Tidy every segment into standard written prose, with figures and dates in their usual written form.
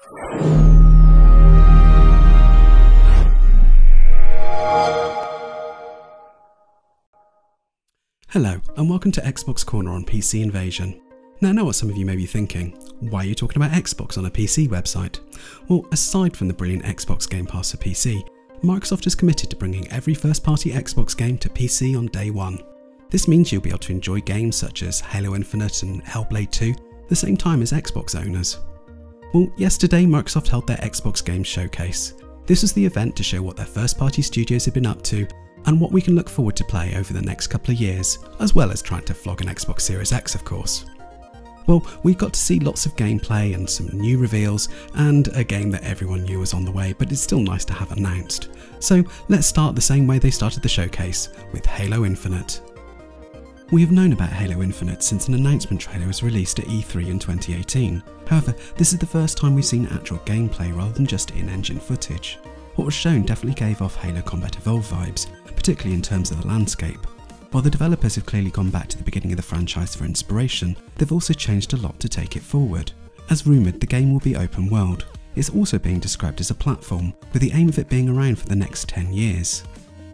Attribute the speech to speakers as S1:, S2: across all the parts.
S1: Hello, and welcome to Xbox Corner on PC Invasion. Now I know what some of you may be thinking. Why are you talking about Xbox on a PC website? Well, aside from the brilliant Xbox Game Pass for PC, Microsoft is committed to bringing every first-party Xbox game to PC on day one. This means you'll be able to enjoy games such as Halo Infinite and Hellblade 2 the same time as Xbox owners. Well, yesterday Microsoft held their Xbox Games Showcase. This was the event to show what their first-party studios have been up to and what we can look forward to play over the next couple of years, as well as trying to flog an Xbox Series X, of course. Well, we got to see lots of gameplay and some new reveals, and a game that everyone knew was on the way, but it's still nice to have announced. So let's start the same way they started the showcase, with Halo Infinite. We have known about Halo Infinite since an announcement trailer was released at E3 in 2018. However, this is the first time we've seen actual gameplay rather than just in-engine footage. What was shown definitely gave off Halo Combat Evolved vibes, particularly in terms of the landscape. While the developers have clearly gone back to the beginning of the franchise for inspiration, they've also changed a lot to take it forward. As rumoured, the game will be open world. It's also being described as a platform, with the aim of it being around for the next 10 years.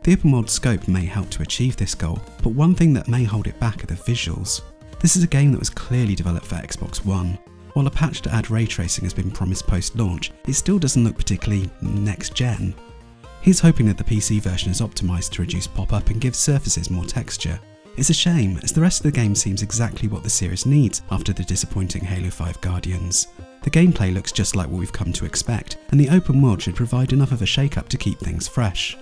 S1: The open world scope may help to achieve this goal, but one thing that may hold it back are the visuals. This is a game that was clearly developed for Xbox One. While a patch to add ray tracing has been promised post-launch, it still doesn't look particularly next-gen. He's hoping that the PC version is optimised to reduce pop-up and give surfaces more texture. It's a shame, as the rest of the game seems exactly what the series needs after the disappointing Halo 5 Guardians. The gameplay looks just like what we've come to expect, and the open world should provide enough of a shake-up to keep things fresh.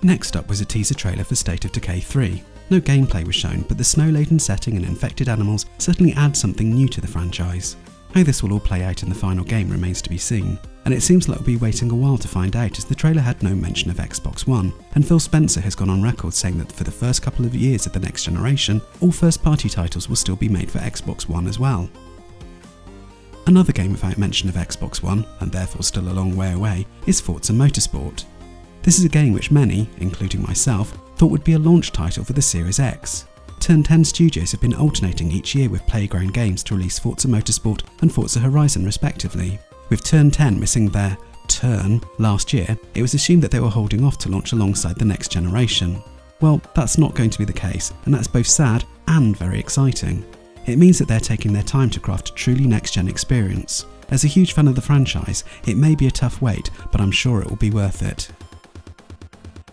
S1: Next up was a teaser trailer for State of Decay 3. No gameplay was shown, but the snow-laden setting and infected animals certainly add something new to the franchise. How this will all play out in the final game remains to be seen, and it seems like we'll be waiting a while to find out, as the trailer had no mention of Xbox One, and Phil Spencer has gone on record saying that for the first couple of years of the next generation, all first-party titles will still be made for Xbox One as well. Another game without mention of Xbox One, and therefore still a long way away, is Forza Motorsport. This is a game which many, including myself, thought would be a launch title for the Series X. Turn 10 Studios have been alternating each year with Playground Games to release Forza Motorsport and Forza Horizon respectively. With Turn 10 missing their turn last year, it was assumed that they were holding off to launch alongside the next generation. Well, that's not going to be the case, and that's both sad and very exciting. It means that they're taking their time to craft a truly next-gen experience. As a huge fan of the franchise, it may be a tough wait, but I'm sure it will be worth it.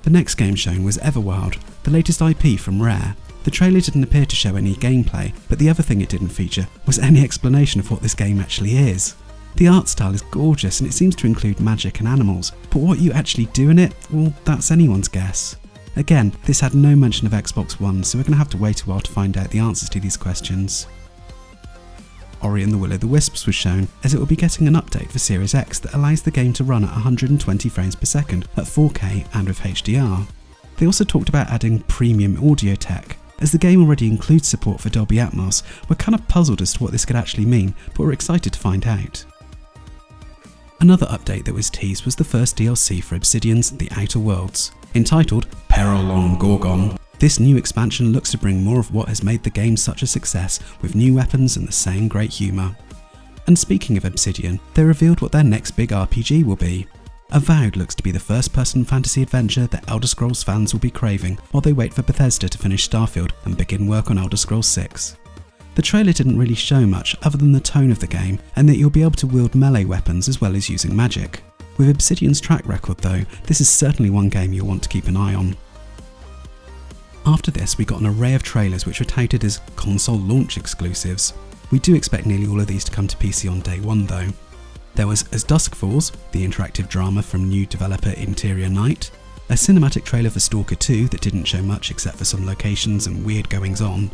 S1: The next game shown was Everwild, the latest IP from Rare. The trailer didn't appear to show any gameplay, but the other thing it didn't feature was any explanation of what this game actually is. The art style is gorgeous and it seems to include magic and animals, but what you actually do in it, well, that's anyone's guess. Again, this had no mention of Xbox One, so we're going to have to wait a while to find out the answers to these questions. Orion the Will-o'-the-Wisps was shown, as it will be getting an update for Series X that allows the game to run at 120 frames per second at 4K and with HDR. They also talked about adding premium audio tech. As the game already includes support for Dolby Atmos, we're kind of puzzled as to what this could actually mean, but we're excited to find out. Another update that was teased was the first DLC for Obsidian's The Outer Worlds. Entitled Peril on Gorgon, this new expansion looks to bring more of what has made the game such a success, with new weapons and the same great humour. And speaking of Obsidian, they revealed what their next big RPG will be. Avowed looks to be the first-person fantasy adventure that Elder Scrolls fans will be craving while they wait for Bethesda to finish Starfield and begin work on Elder Scrolls 6. The trailer didn't really show much other than the tone of the game, and that you'll be able to wield melee weapons as well as using magic. With Obsidian's track record though, this is certainly one game you'll want to keep an eye on. After this, we got an array of trailers which were touted as console launch exclusives. We do expect nearly all of these to come to PC on day one though. There was As Dusk Falls, the interactive drama from new developer Interior Night, a cinematic trailer for Stalker 2 that didn't show much except for some locations and weird goings on.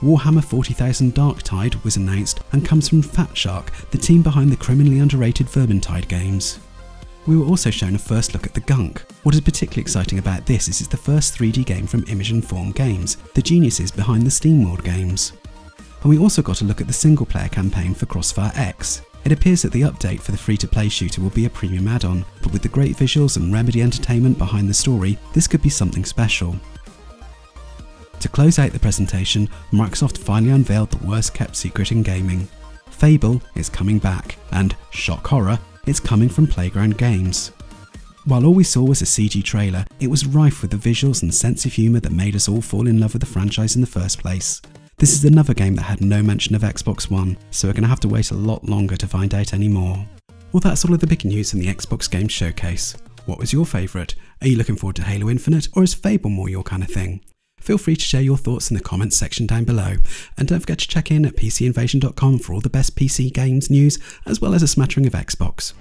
S1: Warhammer 40,000 Darktide was announced and comes from Fat Shark, the team behind the criminally underrated Vermintide games. We were also shown a first look at The Gunk. What is particularly exciting about this is it's the first 3D game from Imogen Form Games, the geniuses behind the SteamWorld games. And we also got a look at the single player campaign for Crossfire X. It appears that the update for the free-to-play shooter will be a premium add-on, but with the great visuals and Remedy entertainment behind the story, this could be something special. To close out the presentation, Microsoft finally unveiled the worst kept secret in gaming. Fable is coming back, and shock horror, it's coming from Playground Games. While all we saw was a CG trailer, it was rife with the visuals and sense of humour that made us all fall in love with the franchise in the first place. This is another game that had no mention of Xbox One, so we're going to have to wait a lot longer to find out any more. Well, that's all of the big news in the Xbox Game Showcase. What was your favourite? Are you looking forward to Halo Infinite, or is Fable more your kind of thing? Feel free to share your thoughts in the comments section down below, and don't forget to check in at PCinvasion.com for all the best PC games news, as well as a smattering of Xbox.